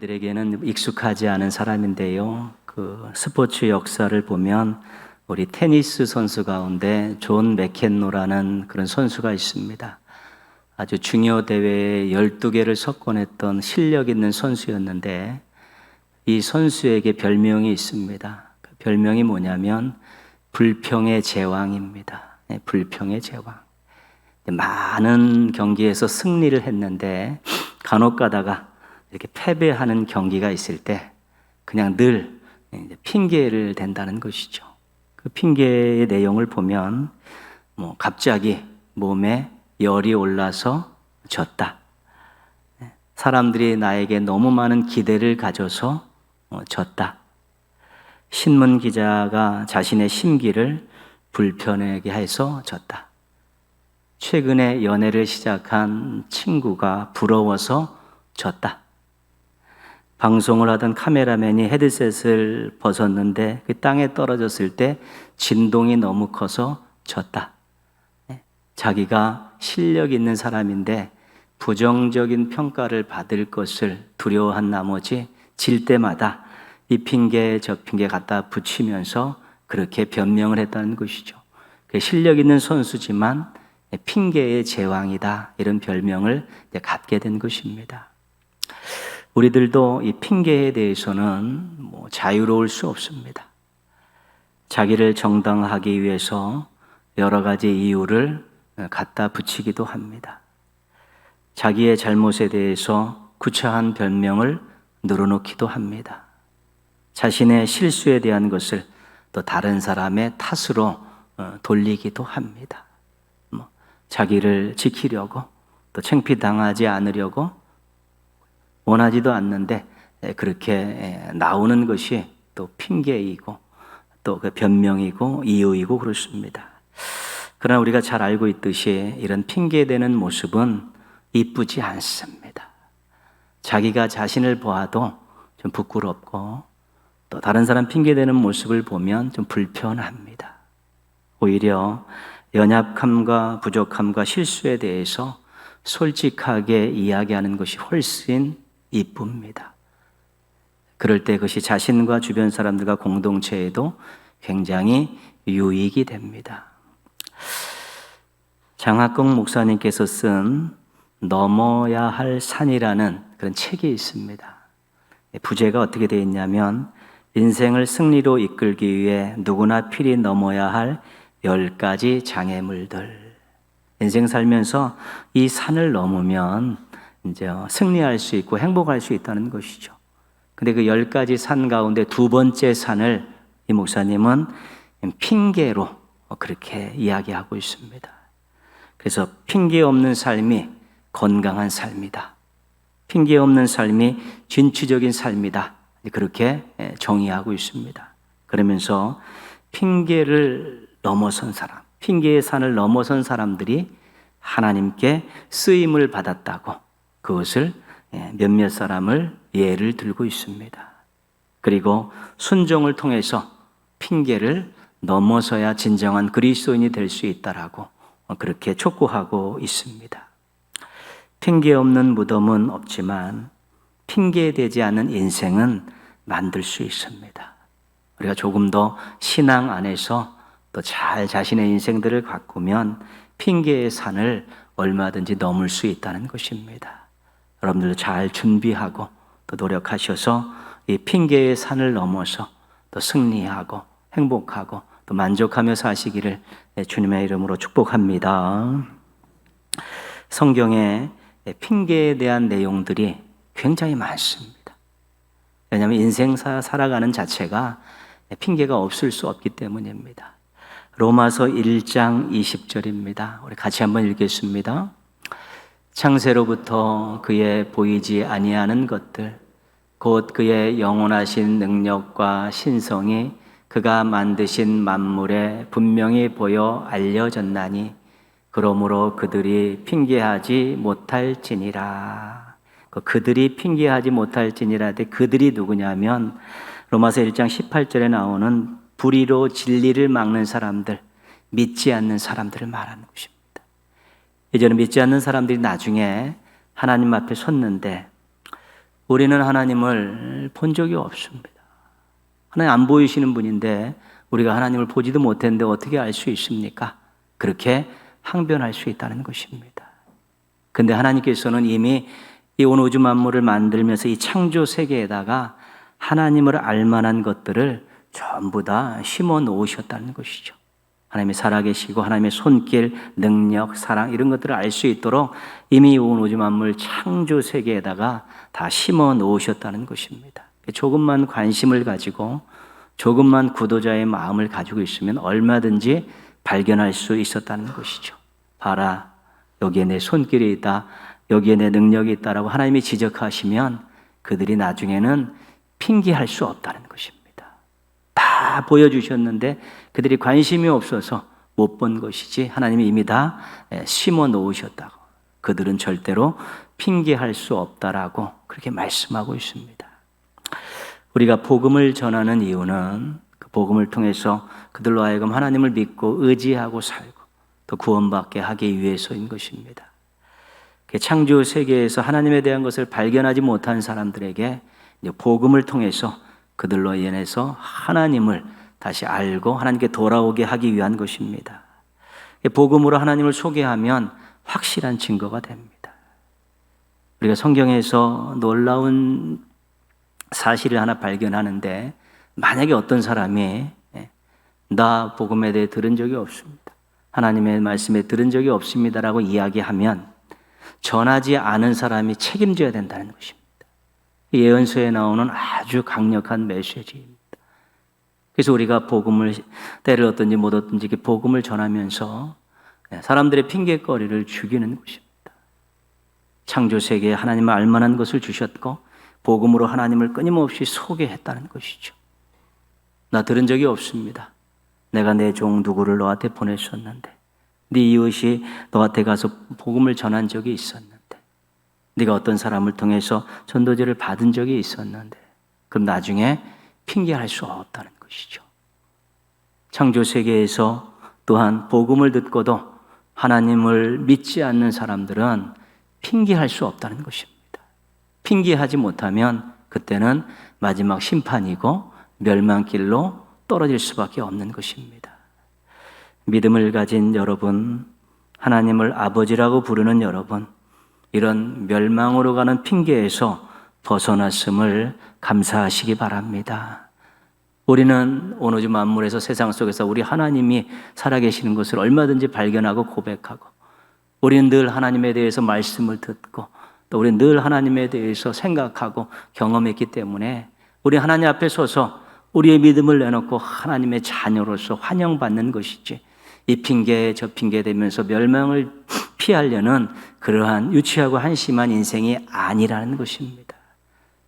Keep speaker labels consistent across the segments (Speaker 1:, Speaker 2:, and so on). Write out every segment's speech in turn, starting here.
Speaker 1: 우리들에게는 익숙하지 않은 사람인데요. 그 스포츠 역사를 보면 우리 테니스 선수 가운데 존 맥켄로라는 그런 선수가 있습니다. 아주 중요 대회에 12개를 석권했던 실력 있는 선수였는데 이 선수에게 별명이 있습니다. 그 별명이 뭐냐면 불평의 제왕입니다. 불평의 제왕. 많은 경기에서 승리를 했는데 간혹 가다가 이렇게 패배하는 경기가 있을 때 그냥 늘 핑계를 댄다는 것이죠. 그 핑계의 내용을 보면 갑자기 몸에 열이 올라서 졌다. 사람들이 나에게 너무 많은 기대를 가져서 졌다. 신문 기자가 자신의 심기를 불편하게 해서 졌다. 최근에 연애를 시작한 친구가 부러워서 졌다. 방송을 하던 카메라맨이 헤드셋을 벗었는데 그 땅에 떨어졌을 때 진동이 너무 커서 졌다. 자기가 실력 있는 사람인데 부정적인 평가를 받을 것을 두려워한 나머지 질 때마다 이 핑계 저 핑계 갖다 붙이면서 그렇게 변명을 했다는 것이죠. 실력 있는 선수지만 핑계의 제왕이다, 이런 별명을 갖게 된 것입니다. 우리들도 이 핑계에 대해서는 자유로울 수 없습니다. 자기를 정당하기 위해서 여러 가지 이유를 갖다 붙이기도 합니다. 자기의 잘못에 대해서 구차한 별명을 늘어놓기도 합니다. 자신의 실수에 대한 것을 또 다른 사람의 탓으로 돌리기도 합니다. 자기를 지키려고, 또 창피당하지 않으려고 원하지도 않는데 그렇게 나오는 것이 또 핑계이고 또 그 변명이고 이유이고 그렇습니다. 그러나 우리가 잘 알고 있듯이 이런 핑계대는 모습은 이쁘지 않습니다. 자기가 자신을 보아도 좀 부끄럽고 또 다른 사람 핑계대는 모습을 보면 좀 불편합니다. 오히려 연약함과 부족함과 실수에 대해서 솔직하게 이야기하는 것이 훨씬 이쁩니다. 그럴 때 그것이 자신과 주변 사람들과 공동체에도 굉장히 유익이 됩니다. 장학금 목사님께서 쓴 넘어야 할 산이라는 그런 책이 있습니다. 부제가 어떻게 되어 있냐면 인생을 승리로 이끌기 위해 누구나 필히 넘어야 할 10가지 장애물들. 인생 살면서 이 산을 넘으면 이제 승리할 수 있고 행복할 수 있다는 것이죠. 근데 그 10가지 산 가운데 두 번째 산을 이 목사님은 핑계로 그렇게 이야기하고 있습니다. 그래서 핑계 없는 삶이 건강한 삶이다. 핑계 없는 삶이 진취적인 삶이다. 그렇게 정의하고 있습니다. 그러면서 핑계를 넘어선 사람, 핑계의 산을 넘어선 사람들이 하나님께 쓰임을 받았다고 그것을 몇몇 사람을 예를 들고 있습니다. 그리고 순종을 통해서 핑계를 넘어서야 진정한 그리스도인이 될 수 있다라고 그렇게 촉구하고 있습니다. 핑계 없는 무덤은 없지만 핑계되지 않은 인생은 만들 수 있습니다. 우리가 조금 더 신앙 안에서 또 잘 자신의 인생들을 가꾸면 핑계의 산을 얼마든지 넘을 수 있다는 것입니다. 여러분들도 잘 준비하고 또 노력하셔서 이 핑계의 산을 넘어서 또 승리하고 행복하고 또 만족하며 사시기를 주님의 이름으로 축복합니다. 성경에 핑계에 대한 내용들이 굉장히 많습니다. 왜냐하면 인생 살아가는 자체가 핑계가 없을 수 없기 때문입니다. 로마서 1장 20절입니다. 우리 같이 한번 읽겠습니다. 창세로부터 그의 보이지 아니하는 것들, 곧 그의 영원하신 능력과 신성이 그가 만드신 만물에 분명히 보여 알려졌나니 그러므로 그들이 핑계하지 못할지니라. 그들이 핑계하지 못할지니라. 그들이 누구냐면 로마서 1장 18절에 나오는 불의로 진리를 막는 사람들, 믿지 않는 사람들을 말하는 것입니다. 이제는 믿지 않는 사람들이 나중에 하나님 앞에 섰는데 우리는 하나님을 본 적이 없습니다. 하나님 안 보이시는 분인데 우리가 하나님을 보지도 못했는데 어떻게 알 수 있습니까? 그렇게 항변할 수 있다는 것입니다. 근데 하나님께서는 이미 이 온 우주 만물을 만들면서 이 창조 세계에다가 하나님을 알만한 것들을 전부 다 심어 놓으셨다는 것이죠. 하나님이 살아계시고 하나님의 손길, 능력, 사랑 이런 것들을 알 수 있도록 이미 온 우주 만물 창조 세계에다가 다 심어 놓으셨다는 것입니다. 조금만 관심을 가지고 조금만 구도자의 마음을 가지고 있으면 얼마든지 발견할 수 있었다는 것이죠. 봐라, 여기에 내 손길이 있다, 여기에 내 능력이 있다라고 하나님이 지적하시면 그들이 나중에는 핑계할 수 없다는 것입니다. 다 보여주셨는데 그들이 관심이 없어서 못 본 것이지 하나님이 이미 다 심어 놓으셨다고, 그들은 절대로 핑계할 수 없다라고 그렇게 말씀하고 있습니다. 우리가 복음을 전하는 이유는 그 복음을 통해서 그들로 하여금 하나님을 믿고 의지하고 살고 또 구원받게 하기 위해서인 것입니다. 창조 세계에서 하나님에 대한 것을 발견하지 못한 사람들에게 복음을 통해서 그들로 인해서 하나님을 다시 알고 하나님께 돌아오게 하기 위한 것입니다. 복음으로 하나님을 소개하면 확실한 증거가 됩니다. 우리가 성경에서 놀라운 사실을 하나 발견하는데, 만약에 어떤 사람이 나 복음에 대해 들은 적이 없습니다, 하나님의 말씀에 들은 적이 없습니다라고 이야기하면 전하지 않은 사람이 책임져야 된다는 것입니다. 예언서에 나오는 아주 강력한 메시지입니다. 그래서 우리가 복음을 때를 얻든지 못 얻든지 복음을 전하면서 사람들의 핑계거리를 죽이는 것입니다. 창조 세계에 하나님을 알만한 것을 주셨고 복음으로 하나님을 끊임없이 소개했다는 것이죠. 나 들은 적이 없습니다. 내가 내 종 누구를 너한테 보냈었는데, 네 이웃이 너한테 가서 복음을 전한 적이 있었는데, 네가 어떤 사람을 통해서 전도제를 받은 적이 있었는데, 그럼 나중에 핑계할 수 없다는 것이죠. 창조 세계에서 또한 복음을 듣고도 하나님을 믿지 않는 사람들은 핑계할 수 없다는 것입니다. 핑계하지 못하면 그때는 마지막 심판이고 멸망길로 떨어질 수밖에 없는 것입니다. 믿음을 가진 여러분, 하나님을 아버지라고 부르는 여러분, 이런 멸망으로 가는 핑계에서 벗어났음을 감사하시기 바랍니다. 우리는 온 우주 만물에서 세상 속에서 우리 하나님이 살아계시는 것을 얼마든지 발견하고 고백하고, 우리는 늘 하나님에 대해서 말씀을 듣고 또 우리는 늘 하나님에 대해서 생각하고 경험했기 때문에 우리 하나님 앞에 서서 우리의 믿음을 내놓고 하나님의 자녀로서 환영받는 것이지, 이 핑계 저 핑계 대면서 멸망을 피하려는 그러한 유치하고 한심한 인생이 아니라는 것입니다.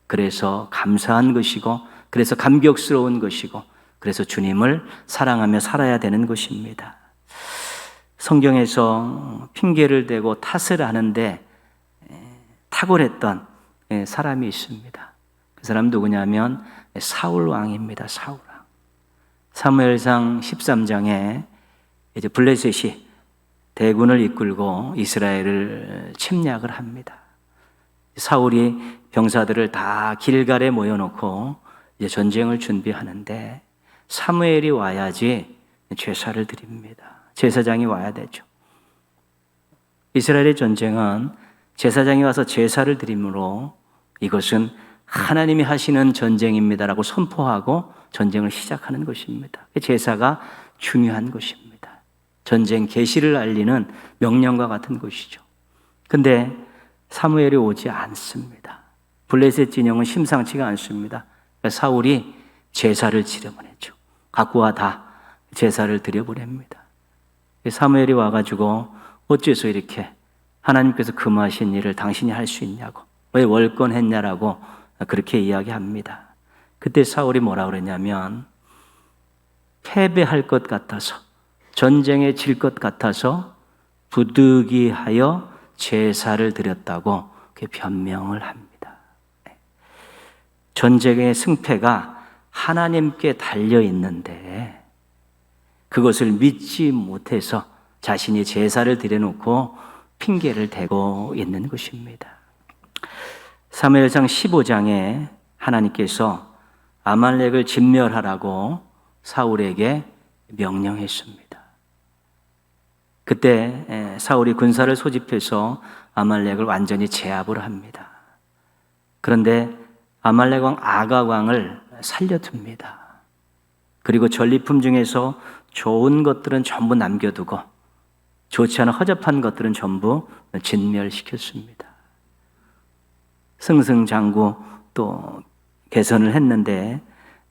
Speaker 1: 그래서 감사한 것이고, 그래서 감격스러운 것이고, 그래서 주님을 사랑하며 살아야 되는 것입니다. 성경에서 핑계를 대고 탓을 하는데 탁월했던 사람이 있습니다. 그 사람 누구냐면 사울 왕입니다. 사울 왕. 사무엘상 13장에 이제 블레셋이 대군을 이끌고 이스라엘을 침략을 합니다. 사울이 병사들을 다 길갈에 모여놓고 이제 전쟁을 준비하는데 사무엘이 와야지 제사를 드립니다. 제사장이 와야 되죠. 이스라엘의 전쟁은 제사장이 와서 제사를 드림으로 이것은 하나님이 하시는 전쟁입니다라고 선포하고 전쟁을 시작하는 것입니다. 제사가 중요한 것입니다. 전쟁 개시를 알리는 명령과 같은 것이죠. 근데 사무엘이 오지 않습니다. 블레셋 진영은 심상치가 않습니다. 사울이 제사를 지려보냈죠. 갖고 와 다 제사를 드려보냅니다. 사무엘이 와가지고 어째서 이렇게 하나님께서 금하신 일을 당신이 할 수 있냐고, 왜 월권했냐라고 그렇게 이야기합니다. 그때 사울이 뭐라 그랬냐면, 패배할 것 같아서, 전쟁에 질 것 같아서 부득이하여 제사를 드렸다고 그렇게 변명을 합니다. 전쟁의 승패가 하나님께 달려 있는데 그것을 믿지 못해서 자신이 제사를 드려놓고 핑계를 대고 있는 것입니다. 사무엘상 15장에 하나님께서 아말렉을 진멸하라고 사울에게 명령했습니다. 그때 사울이 군사를 소집해서 아말렉을 완전히 제압을 합니다. 그런데 아말렉 왕 아각 왕을 살려둡니다. 그리고 전리품 중에서 좋은 것들은 전부 남겨두고 좋지 않은 허접한 것들은 전부 진멸시켰습니다. 승승장구 또 개선을 했는데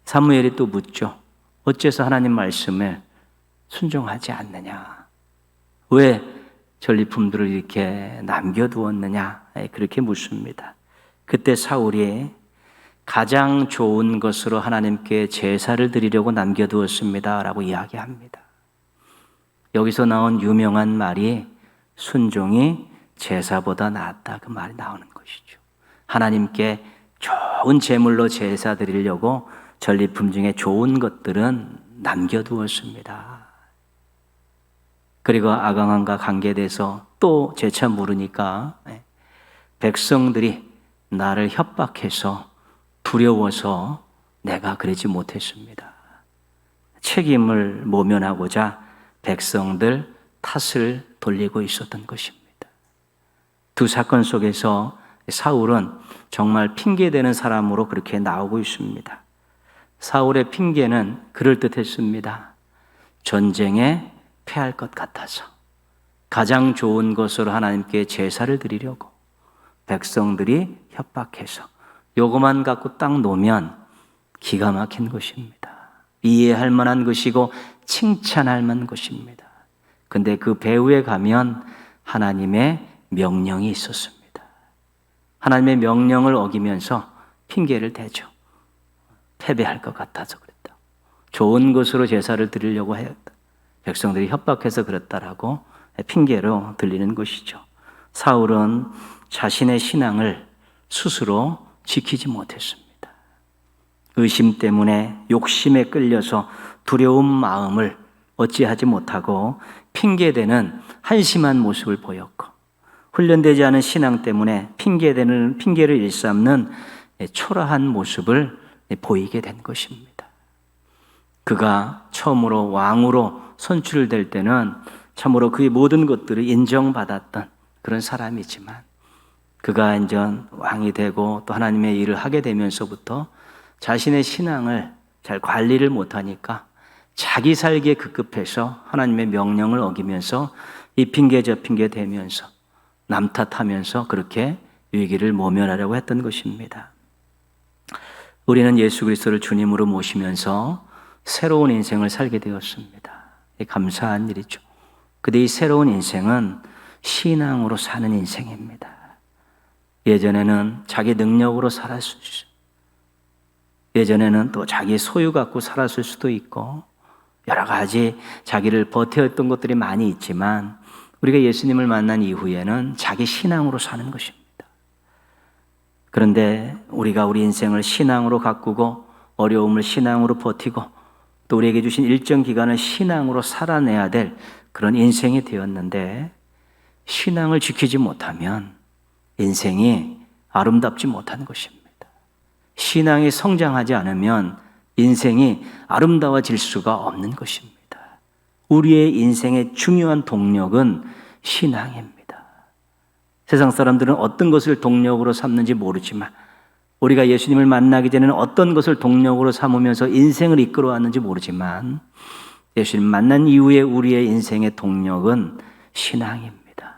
Speaker 1: 사무엘이 또 묻죠. 어째서 하나님 말씀을 순종하지 않느냐? 왜 전리품들을 이렇게 남겨두었느냐? 그렇게 묻습니다. 그때 사울이 가장 좋은 것으로 하나님께 제사를 드리려고 남겨두었습니다 라고 이야기합니다. 여기서 나온 유명한 말이 순종이 제사보다 낫다, 그 말이 나오는 것이죠. 하나님께 좋은 제물로 제사 드리려고 전리품 중에 좋은 것들은 남겨두었습니다. 그리고 아강왕과 관계돼서 또 재차 물으니까 백성들이 나를 협박해서 두려워서 내가 그러지 못했습니다. 책임을 모면하고자 백성들 탓을 돌리고 있었던 것입니다. 두 사건 속에서 사울은 정말 핑계대는 사람으로 그렇게 나오고 있습니다. 사울의 핑계는 그럴듯했습니다. 전쟁에 패할 것 같아서 가장 좋은 것으로 하나님께 제사를 드리려고 백성들이 협박해서 요것만 갖고 딱 놓으면 기가 막힌 것입니다. 이해할 만한 것이고 칭찬할 만한 것입니다. 근데 그 배후에 가면 하나님의 명령이 있었습니다. 하나님의 명령을 어기면서 핑계를 대죠. 패배할 것 같아서 그랬다. 좋은 것으로 제사를 드리려고 했다. 백성들이 협박해서 그랬다라고 핑계로 들리는 것이죠. 사울은 자신의 신앙을 스스로 지키지 못했습니다. 의심 때문에 욕심에 끌려서 두려운 마음을 어찌하지 못하고 핑계대는 한심한 모습을 보였고, 훈련되지 않은 신앙 때문에 핑계를 일삼는 초라한 모습을 보이게 된 것입니다. 그가 처음으로 왕으로 선출될 때는 참으로 그의 모든 것들을 인정받았던 그런 사람이지만, 그가 이제 왕이 되고 또 하나님의 일을 하게 되면서부터 자신의 신앙을 잘 관리를 못하니까 자기 살기에 급급해서 하나님의 명령을 어기면서 이 핑계 저 핑계 대면서 남 탓하면서 그렇게 위기를 모면하려고 했던 것입니다. 우리는 예수 그리스도를 주님으로 모시면서 새로운 인생을 살게 되었습니다. 감사한 일이죠. 근데 이 새로운 인생은 신앙으로 사는 인생입니다. 예전에는 자기 능력으로 살았을 수, 예전에는 또 자기 소유 갖고 살았을 수도 있고 여러 가지 자기를 버텨왔던 것들이 많이 있지만, 우리가 예수님을 만난 이후에는 자기 신앙으로 사는 것입니다. 그런데 우리가 우리 인생을 신앙으로 가꾸고 어려움을 신앙으로 버티고 또 우리에게 주신 일정 기간을 신앙으로 살아내야 될 그런 인생이 되었는데, 신앙을 지키지 못하면 인생이 아름답지 못한 것입니다. 신앙이 성장하지 않으면 인생이 아름다워질 수가 없는 것입니다. 우리의 인생의 중요한 동력은 신앙입니다. 세상 사람들은 어떤 것을 동력으로 삼는지 모르지만, 우리가 예수님을 만나기 전에는 어떤 것을 동력으로 삼으면서 인생을 이끌어왔는지 모르지만, 예수님 만난 이후에 우리의 인생의 동력은 신앙입니다.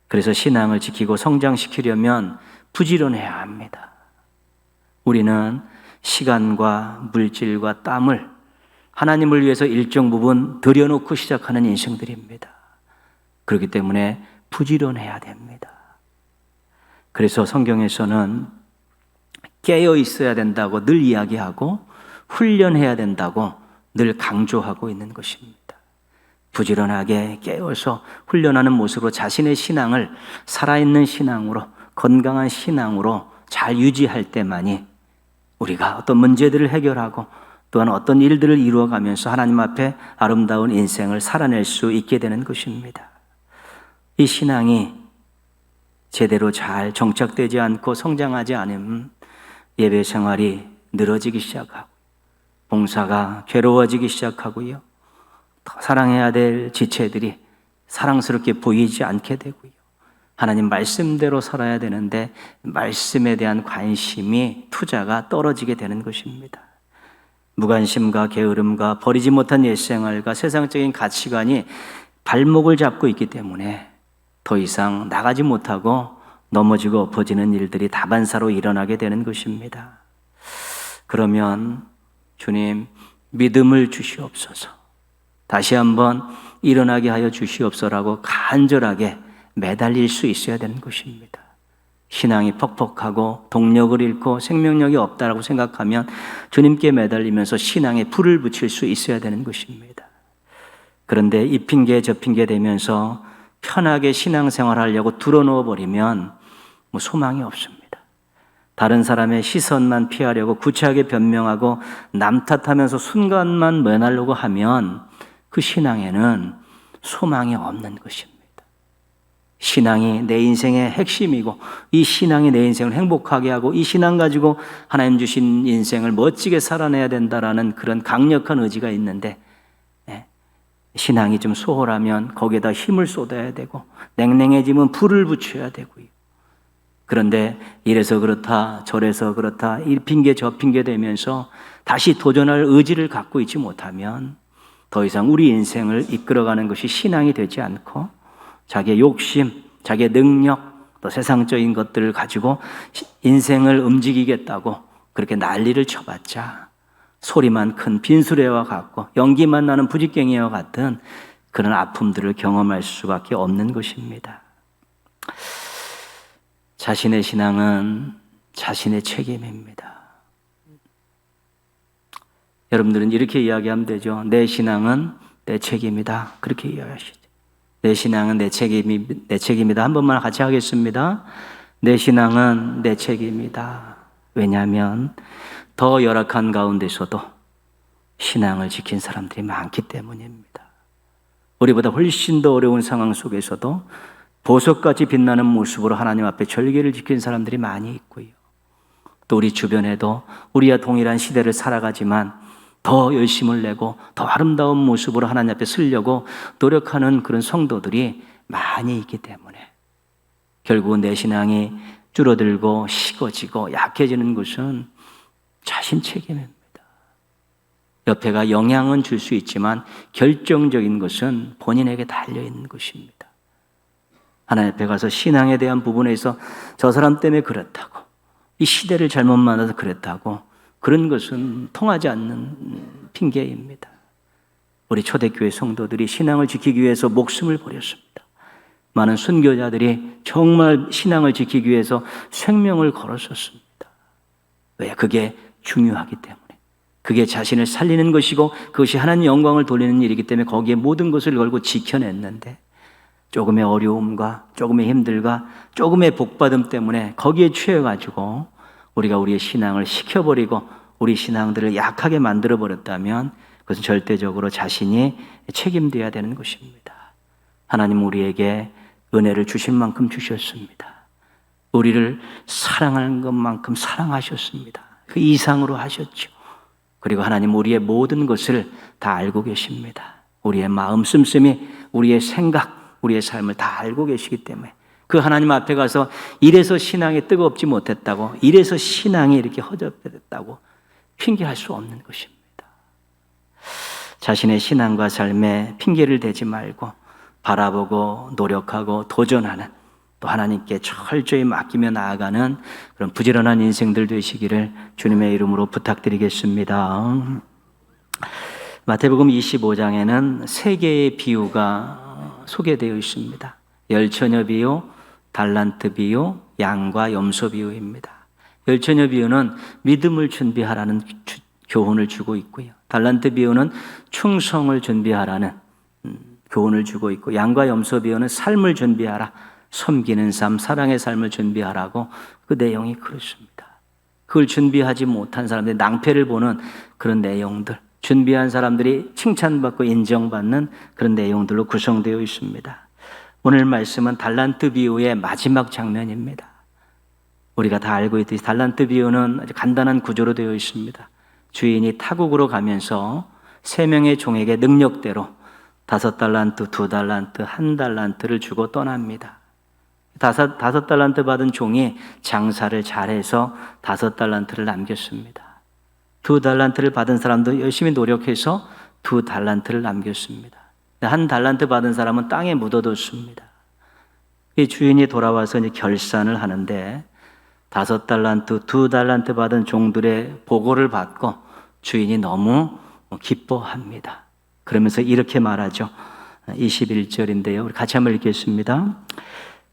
Speaker 1: 그래서 신앙을 지키고 성장시키려면 부지런해야 합니다. 우리는 시간과 물질과 땀을 하나님을 위해서 일정 부분 들여놓고 시작하는 인생들입니다. 그렇기 때문에 부지런해야 됩니다. 그래서 성경에서는 깨어 있어야 된다고 늘 이야기하고 훈련해야 된다고 늘 강조하고 있는 것입니다. 부지런하게 깨어서 훈련하는 모습으로 자신의 신앙을 살아있는 신앙으로, 건강한 신앙으로 잘 유지할 때만이 우리가 어떤 문제들을 해결하고 또한 어떤 일들을 이루어가면서 하나님 앞에 아름다운 인생을 살아낼 수 있게 되는 것입니다. 이 신앙이 제대로 잘 정착되지 않고 성장하지 않으면 예배 생활이 늘어지기 시작하고 봉사가 괴로워지기 시작하고요. 더 사랑해야 될 지체들이 사랑스럽게 보이지 않게 되고요. 하나님 말씀대로 살아야 되는데 말씀에 대한 관심이, 투자가 떨어지게 되는 것입니다. 무관심과 게으름과 버리지 못한 옛생활과 세상적인 가치관이 발목을 잡고 있기 때문에 더 이상 나가지 못하고 넘어지고 엎어지는 일들이 다반사로 일어나게 되는 것입니다. 그러면 주님, 믿음을 주시옵소서, 다시 한번 일어나게 하여 주시옵소서라고 간절하게 매달릴 수 있어야 되는 것입니다. 신앙이 퍽퍽하고 동력을 잃고 생명력이 없다라고 생각하면 주님께 매달리면서 신앙에 불을 붙일 수 있어야 되는 것입니다. 그런데 이 핑계 저 핑계 대면서 편하게 신앙생활하려고 들어놓아 버리면 소망이 없습니다. 다른 사람의 시선만 피하려고 구차하게 변명하고 남 탓하면서 순간만 면하려고 하면 그 신앙에는 소망이 없는 것입니다. 신앙이 내 인생의 핵심이고 이 신앙이 내 인생을 행복하게 하고 이 신앙 가지고 하나님 주신 인생을 멋지게 살아내야 된다라는 그런 강력한 의지가 있는데 신앙이 좀 소홀하면 거기에다 힘을 쏟아야 되고 냉랭해지면 불을 붙여야 되고요. 그런데 이래서 그렇다 저래서 그렇다 이 핑계 저 핑계 대면서 다시 도전할 의지를 갖고 있지 못하면 더 이상 우리 인생을 이끌어가는 것이 신앙이 되지 않고 자기의 욕심, 자기의 능력, 또 세상적인 것들을 가지고 인생을 움직이겠다고 그렇게 난리를 쳐봤자 소리만 큰 빈수레와 같고 연기만 나는 부직갱이와 같은 그런 아픔들을 경험할 수밖에 없는 것입니다. 자신의 신앙은 자신의 책임입니다. 여러분들은 이렇게 이야기하면 되죠. 내 신앙은 내 책임이다. 그렇게 이야기하시죠. 내 신앙은 내 책임이다. 한 번만 같이 하겠습니다. 내 신앙은 내 책임이다. 왜냐하면 더 열악한 가운데서도 신앙을 지킨 사람들이 많기 때문입니다. 우리보다 훨씬 더 어려운 상황 속에서도 보석같이 빛나는 모습으로 하나님 앞에 절개를 지킨 사람들이 많이 있고요. 또 우리 주변에도 우리와 동일한 시대를 살아가지만 더 열심을 내고 더 아름다운 모습으로 하나님 앞에 서려고 노력하는 그런 성도들이 많이 있기 때문에 결국은 내 신앙이 줄어들고 식어지고 약해지는 것은 자신 책임입니다. 옆에가 영향은 줄 수 있지만 결정적인 것은 본인에게 달려있는 것입니다. 하나님 앞에 가서 신앙에 대한 부분에서 저 사람 때문에 그렇다고 이 시대를 잘못 만나서 그랬다고 그런 것은 통하지 않는 핑계입니다. 우리 초대교회 성도들이 신앙을 지키기 위해서 목숨을 버렸습니다. 많은 순교자들이 정말 신앙을 지키기 위해서 생명을 걸었었습니다. 왜? 그게 중요하기 때문에. 그게 자신을 살리는 것이고 그것이 하나님 영광을 돌리는 일이기 때문에 거기에 모든 것을 걸고 지켜냈는데 조금의 어려움과 조금의 힘들과 조금의 복받음 때문에 거기에 취해가지고 우리가 우리의 신앙을 식혀버리고 우리 신앙들을 약하게 만들어버렸다면 그것은 절대적으로 자신이 책임져야 되는 것입니다. 하나님 우리에게 은혜를 주신 만큼 주셨습니다. 우리를 사랑하는 것만큼 사랑하셨습니다. 그 이상으로 하셨죠. 그리고 하나님 우리의 모든 것을 다 알고 계십니다. 우리의 마음 씀씀이, 우리의 생각, 우리의 삶을 다 알고 계시기 때문에 그 하나님 앞에 가서 이래서 신앙이 뜨겁지 못했다고, 이래서 신앙이 이렇게 허접했다고 핑계할 수 없는 것입니다. 자신의 신앙과 삶에 핑계를 대지 말고 바라보고 노력하고 도전하는, 또 하나님께 철저히 맡기며 나아가는 그런 부지런한 인생들 되시기를 주님의 이름으로 부탁드리겠습니다. 마태복음 25장에는 세 개의 비유가 소개되어 있습니다. 열처녀 비유, 달란트 비유, 양과 염소 비유입니다. 열처녀 비유는 믿음을 준비하라는 교훈을 주고 있고요. 달란트 비유는 충성을 준비하라는 교훈을 주고 있고, 양과 염소 비유는 삶을 준비하라, 섬기는 삶, 사랑의 삶을 준비하라고 그 내용이 그렇습니다. 그걸 준비하지 못한 사람들이 낭패를 보는 그런 내용들, 준비한 사람들이 칭찬받고 인정받는 그런 내용들로 구성되어 있습니다. 오늘 말씀은 달란트 비유의 마지막 장면입니다. 우리가 다 알고 있듯이 달란트 비유는 아주 간단한 구조로 되어 있습니다. 주인이 타국으로 가면서 3명의 종에게 능력대로 5달란트, 2달란트, 1달란트를 주고 떠납니다. 5달란트 받은 종이 장사를 잘해서 5달란트를 남겼습니다. 2달란트를 받은 사람도 열심히 노력해서 2달란트를 남겼습니다. 1달란트 받은 사람은 땅에 묻어뒀습니다. 이 주인이 돌아와서 이제 결산을 하는데 5달란트, 2달란트 받은 종들의 보고를 받고 주인이 너무 기뻐합니다. 그러면서 이렇게 말하죠. 21절인데요. 우리 같이 한번 읽겠습니다.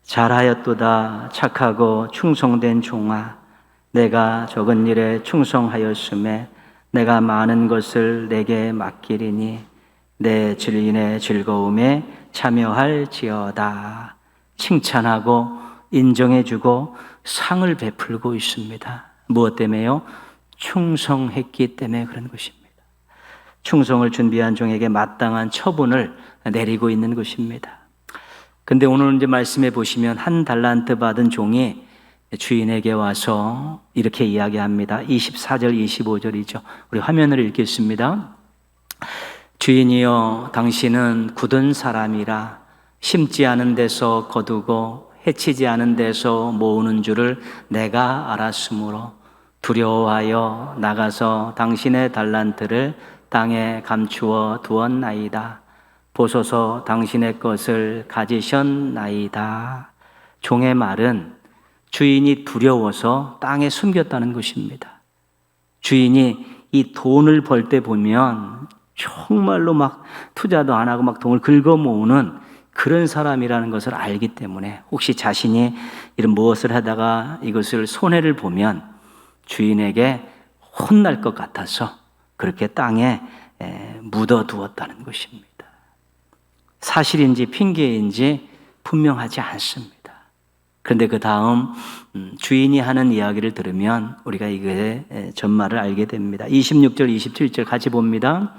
Speaker 1: 잘하였도다 착하고 충성된 종아, 내가 적은 일에 충성하였음에 내가 많은 것을 내게 맡기리니 내 주인의 즐거움에 참여할지어다. 칭찬하고 인정해주고 상을 베풀고 있습니다. 무엇 때문에요? 충성했기 때문에 그런 것입니다. 충성을 준비한 종에게 마땅한 처분을 내리고 있는 것입니다. 근데 오늘 이제 말씀해 보시면 1달란트 받은 종이 주인에게 와서 이렇게 이야기합니다. 24절, 25절이죠. 우리 화면을 읽겠습니다. 주인이여, 당신은 굳은 사람이라 심지 않은 데서 거두고 해치지 않은 데서 모으는 줄을 내가 알았으므로 두려워하여 나가서 당신의 달란트를 땅에 감추어 두었나이다. 보소서 당신의 것을 가지셨나이다. 종의 말은 주인이 두려워서 땅에 숨겼다는 것입니다. 주인이 이 돈을 벌 때 보면 정말로 막 투자도 안 하고 막 돈을 긁어 모으는 그런 사람이라는 것을 알기 때문에 혹시 자신이 이런 무엇을 하다가 이것을 손해를 보면 주인에게 혼날 것 같아서 그렇게 땅에 묻어두었다는 것입니다. 사실인지 핑계인지 분명하지 않습니다. 그런데 그 다음 주인이 하는 이야기를 들으면 우리가 이거의 전말을 알게 됩니다. 26절, 27절 같이 봅니다.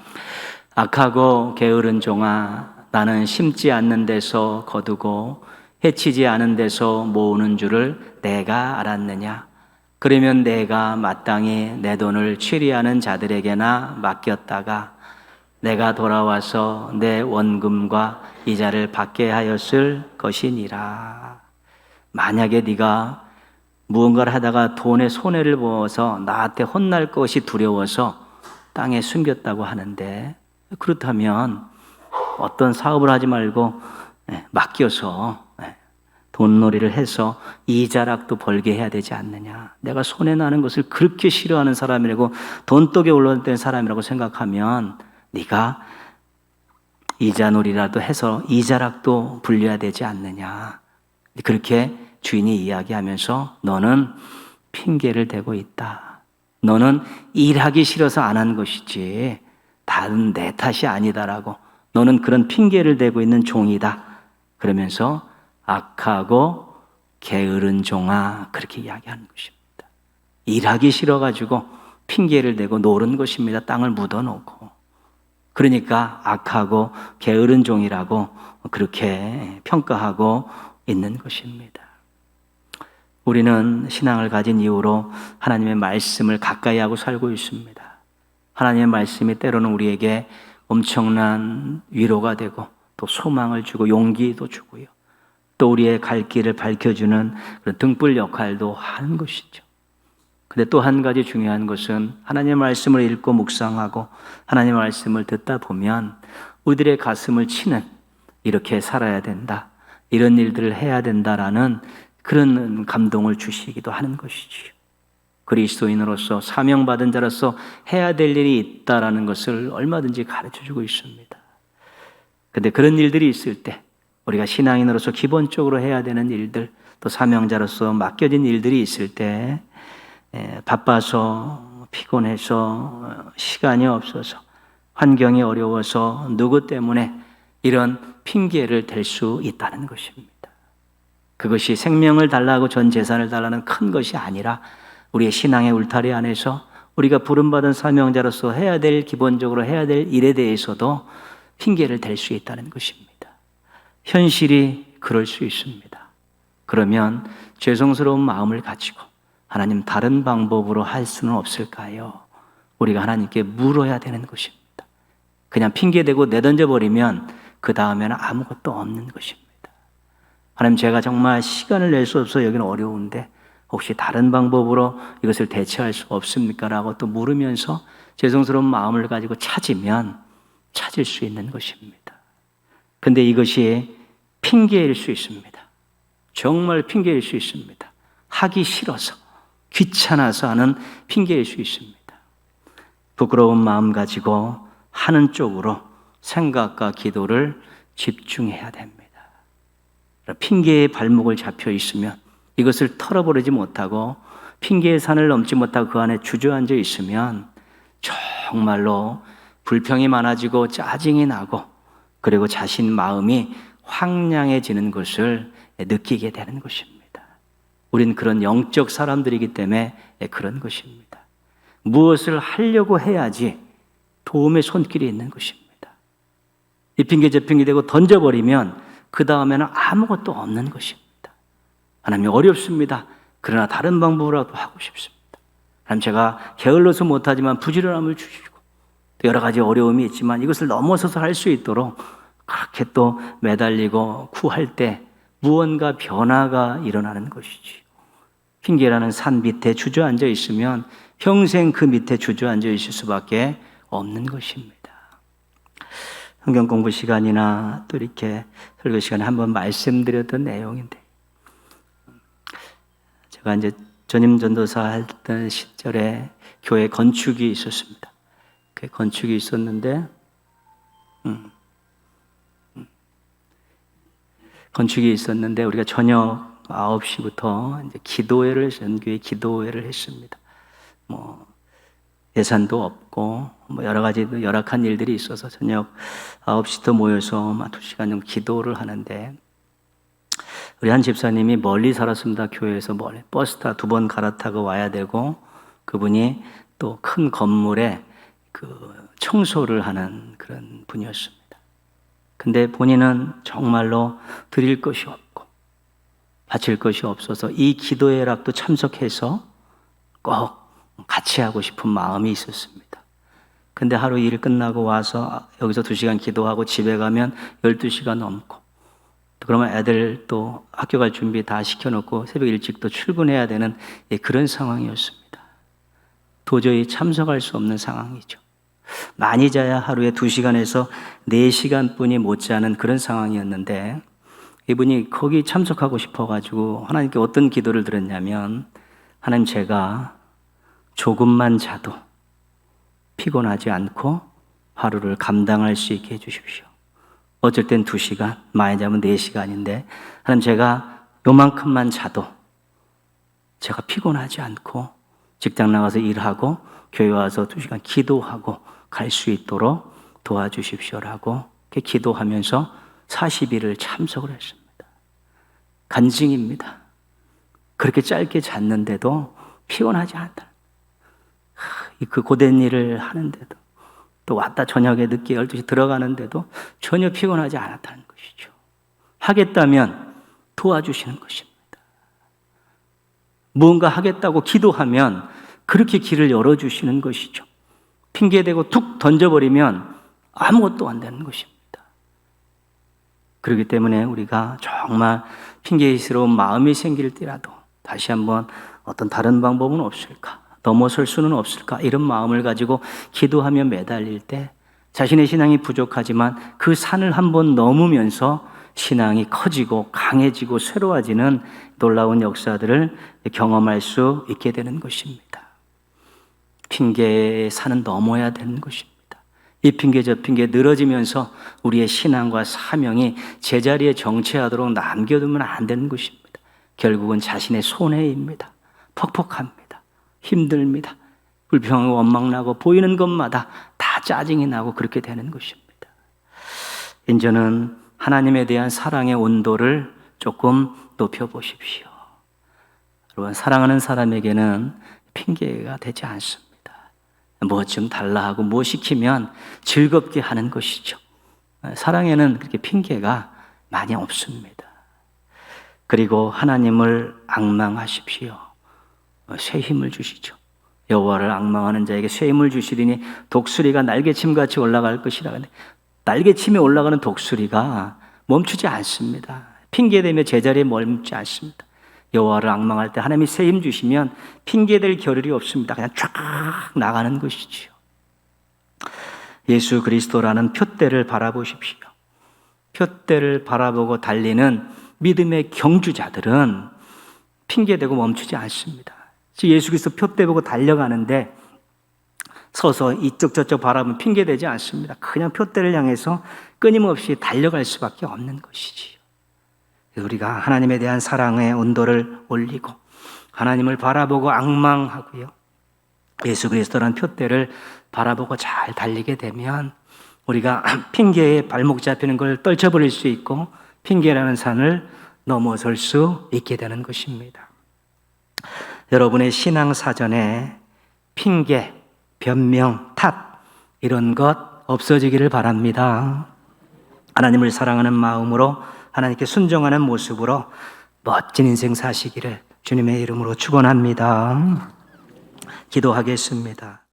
Speaker 1: 악하고 게으른 종아, 나는 심지 않는 데서 거두고 해치지 않은 데서 모으는 줄을 내가 알았느냐? 그러면 내가 마땅히 내 돈을 취리하는 자들에게나 맡겼다가 내가 돌아와서 내 원금과 이자를 받게 하였을 것이니라. 만약에 네가 무언가를 하다가 돈에 손해를 보아서 나한테 혼날 것이 두려워서 땅에 숨겼다고 하는데, 그렇다면 어떤 사업을 하지 말고 맡겨서 돈놀이를 해서 이자락도 벌게 해야 되지 않느냐. 내가 손해나는 것을 그렇게 싫어하는 사람이라고, 돈독에 올라온 사람이라고 생각하면 네가 이자놀이라도 해서 이자락도 불려야 되지 않느냐. 그렇게 주인이 이야기하면서 너는 핑계를 대고 있다. 너는 일하기 싫어서 안 한 것이지 다른 내 탓이 아니다라고, 너는 그런 핑계를 대고 있는 종이다. 그러면서 악하고 게으른 종아, 그렇게 이야기하는 것입니다. 일하기 싫어가지고 핑계를 대고 노는 것입니다. 땅을 묻어놓고. 그러니까 악하고 게으른 종이라고 그렇게 평가하고 있는 것입니다. 우리는 신앙을 가진 이후로 하나님의 말씀을 가까이 하고 살고 있습니다. 하나님의 말씀이 때로는 우리에게 엄청난 위로가 되고 또 소망을 주고 용기도 주고요. 또 우리의 갈 길을 밝혀주는 그런 등불 역할도 하는 것이죠. 근데 또 한 가지 중요한 것은 하나님의 말씀을 읽고 묵상하고 하나님의 말씀을 듣다 보면 우리들의 가슴을 치는, 이렇게 살아야 된다, 이런 일들을 해야 된다라는 그런 감동을 주시기도 하는 것이지요. 그리스도인으로서 사명받은 자로서 해야 될 일이 있다라는 것을 얼마든지 가르쳐주고 있습니다. 그런데 그런 일들이 있을 때 우리가 신앙인으로서 기본적으로 해야 되는 일들, 또 사명자로서 맡겨진 일들이 있을 때 바빠서 피곤해서 시간이 없어서 환경이 어려워서 누구 때문에 이런 핑계를 댈 수 있다는 것입니다. 그것이 생명을 달라고 전 재산을 달라는 큰 것이 아니라 우리의 신앙의 울타리 안에서 우리가 부름받은 사명자로서 해야 될, 기본적으로 해야 될 일에 대해서도 핑계를 댈 수 있다는 것입니다. 현실이 그럴 수 있습니다. 그러면 죄송스러운 마음을 가지고 하나님 다른 방법으로 할 수는 없을까요? 우리가 하나님께 물어야 되는 것입니다. 그냥 핑계대고 내던져버리면 그 다음에는 아무것도 없는 것입니다. 하나님, 제가 정말 시간을 낼 수 없어 여기는 어려운데 혹시 다른 방법으로 이것을 대체할 수 없습니까? 라고 또 물으면서 죄송스러운 마음을 가지고 찾으면 찾을 수 있는 것입니다. 근데 이것이 핑계일 수 있습니다. 정말 핑계일 수 있습니다. 하기 싫어서, 귀찮아서 하는 핑계일 수 있습니다. 부끄러운 마음 가지고 하는 쪽으로 생각과 기도를 집중해야 됩니다. 핑계의 발목을 잡혀 있으면 이것을 털어버리지 못하고 핑계의 산을 넘지 못하고 그 안에 주저앉아 있으면 정말로 불평이 많아지고 짜증이 나고 그리고 자신 마음이 황량해지는 것을 느끼게 되는 것입니다. 우린 그런 영적 사람들이기 때문에 그런 것입니다. 무엇을 하려고 해야지 도움의 손길이 있는 것입니다. 이 핑계 저 핑계 대고 던져버리면 그 다음에는 아무것도 없는 것입니다. 하나님, 어렵습니다. 그러나 다른 방법으로라도 하고 싶습니다. 하나님, 제가 게을러서 못하지만 부지런함을 주시고 또 여러 가지 어려움이 있지만 이것을 넘어서서 할 수 있도록 그렇게 또 매달리고 구할 때 무언가 변화가 일어나는 것이지. 핑계라는 산 밑에 주저앉아 있으면 평생 그 밑에 주저앉아 있을 수밖에 없는 것입니다. 성경 공부 시간이나 또 이렇게 설교 시간에 한번 말씀드렸던 내용인데, 제가 이제 전임 전도사 했던 시절에 교회 건축이 있었습니다. 그 건축이 있었는데, 우리가 저녁 9시부터 이제 기도회를, 전교회 기도회를 했습니다. 예산도 없고, 여러 가지 열악한 일들이 있어서 저녁 9시부터 모여서 2시간 정도 기도를 하는데, 우리 한 집사님이 멀리 살았습니다. 교회에서 멀리. 버스 타 2번 갈아타고 와야 되고, 그분이 또 큰 건물에 그 청소를 하는 그런 분이었습니다. 근데 본인은 정말로 드릴 것이 없고 바칠 것이 없어서 이 기도회락도 참석해서 꼭 같이 하고 싶은 마음이 있었습니다. 근데 하루 일 끝나고 와서 여기서 2시간 기도하고 집에 가면 12시가 넘고, 그러면 애들 또 학교 갈 준비 다 시켜놓고 새벽 일찍 또 출근해야 되는 그런 상황이었습니다. 도저히 참석할 수 없는 상황이죠. 많이 자야 하루에 2시간에서 4시간 뿐이 못 자는 그런 상황이었는데, 이분이 거기 참석하고 싶어가지고 하나님께 어떤 기도를 드렸냐면, 하나님, 제가 조금만 자도 피곤하지 않고 하루를 감당할 수 있게 해주십시오. 어쩔 땐 2시간, 많이 자면 4시간인데 하나님, 제가 요만큼만 자도 제가 피곤하지 않고 직장 나가서 일하고 교회 와서 2시간 기도하고 갈 수 있도록 도와주십시오라고 이렇게 기도하면서 40일을 참석을 했습니다. 간증입니다. 그렇게 짧게 잤는데도 피곤하지 않다. 그 고된 일을 하는데도, 또 왔다 저녁에 늦게 12시 들어가는데도 전혀 피곤하지 않았다는 것이죠. 하겠다면 도와주시는 것입니다. 무언가 하겠다고 기도하면 그렇게 길을 열어주시는 것이죠. 핑계대고 툭 던져버리면 아무것도 안 되는 것입니다. 그렇기 때문에 우리가 정말 핑계스러운 마음이 생길 때라도 다시 한번 어떤 다른 방법은 없을까? 넘어설 수는 없을까? 이런 마음을 가지고 기도하며 매달릴 때 자신의 신앙이 부족하지만 그 산을 한번 넘으면서 신앙이 커지고 강해지고 새로워지는 놀라운 역사들을 경험할 수 있게 되는 것입니다. 핑계의 산은 넘어야 되는 것입니다. 이 핑계 저 핑계 늘어지면서 우리의 신앙과 사명이 제자리에 정체하도록 남겨두면 안 되는 것입니다. 결국은 자신의 손해입니다. 퍽퍽합니다. 힘듭니다. 불평하고 원망나고 보이는 것마다 다 짜증이 나고 그렇게 되는 것입니다. 이제는 하나님에 대한 사랑의 온도를 조금 높여보십시오. 여러분, 사랑하는 사람에게는 핑계가 되지 않습니다. 뭐 좀 달라 하고 뭐 시키면 즐겁게 하는 것이죠. 사랑에는 그렇게 핑계가 많이 없습니다. 그리고 하나님을 앙망하십시오. 새 힘을 주시죠. 여호와를 앙망하는 자에게 새 힘을 주시리니 독수리가 날개침같이 올라갈 것이라. 근데 날개침에 올라가는 독수리가 멈추지 않습니다. 핑계대며 제자리에 멈지 않습니다. 여호와를 앙망할 때 하나님이 새 힘 주시면 핑계댈 겨를이 없습니다. 그냥 쫙 나가는 것이지요. 예수 그리스도라는 표대를 바라보십시오. 표대를 바라보고 달리는 믿음의 경주자들은 핑계대고 멈추지 않습니다. 예수 그리스도 표대 보고 달려가는데 서서 이쪽 저쪽 바라보면 핑계대지 않습니다. 그냥 표대를 향해서 끊임없이 달려갈 수밖에 없는 것이지요. 우리가 하나님에 대한 사랑의 온도를 올리고 하나님을 바라보고 앙망하고요, 예수 그리스도라는 표대를 바라보고 잘 달리게 되면 우리가 핑계에 발목 잡히는 걸 떨쳐버릴 수 있고 핑계라는 산을 넘어설 수 있게 되는 것입니다. 여러분의 신앙사전에 핑계, 변명, 탓 이런 것 없어지기를 바랍니다. 하나님을 사랑하는 마음으로 하나님께 순종하는 모습으로 멋진 인생 사시기를 주님의 이름으로 축원합니다. 기도하겠습니다.